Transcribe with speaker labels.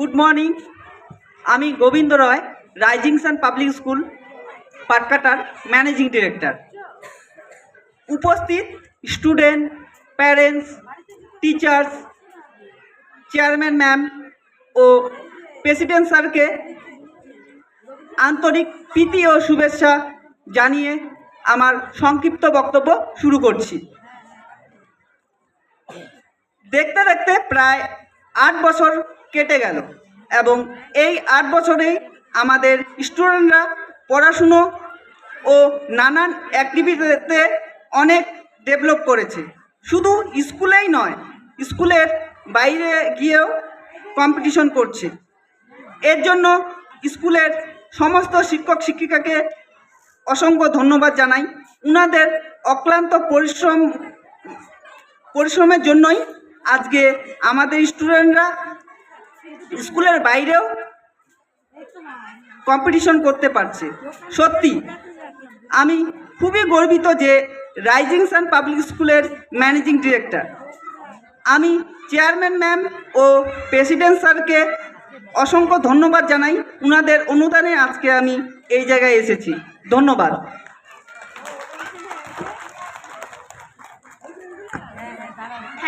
Speaker 1: Good morning. আমি Gobinda Roy, Rising Sun Public School পাটকাটার managing director. উপস্থিত student, parents, teachers, chairman ma'am ও president স্যারকে আন্তরিক প্রীতি ও শুভেচ্ছা জানিয়ে আমার সংক্ষিপ্ত বক্তব্য শুরু করছি। দেখতে দেখতে প্রায় 8 বছর কেটে গেল এবং এই 8 বছরেই আমাদের স্টুডেন্টরা পড়াশুনো ও নানান অ্যাক্টিভিটিতে অনেক ডেভেলপ করেছে। শুধু স্কুলেই নয়, স্কুলের বাইরে গিয়েও কম্পিটিশন করছে। এর জন্য স্কুলের সমস্ত শিক্ষক শিক্ষিকাকে অসংখ্য ধন্যবাদ জানাই। উনাদের অক্লান্ত পরিশ্রমের জন্যই আজকে আমাদের স্টুডেন্টরা স্কুলের বাইরেও কম্পিটিশন করতে পারছে। সত্যি আমি খুবই গর্বিত যে রাইজিং সান পাবলিক স্কুলের ম্যানেজিং ডিরেক্টর। আমি চেয়ারম্যান ম্যাম ও প্রেসিডেন্ট স্যারকে অসংখ্য ধন্যবাদ জানাই। উনাদের অনুদানে আজকে আমি এই জায়গায় এসেছি। ধন্যবাদ।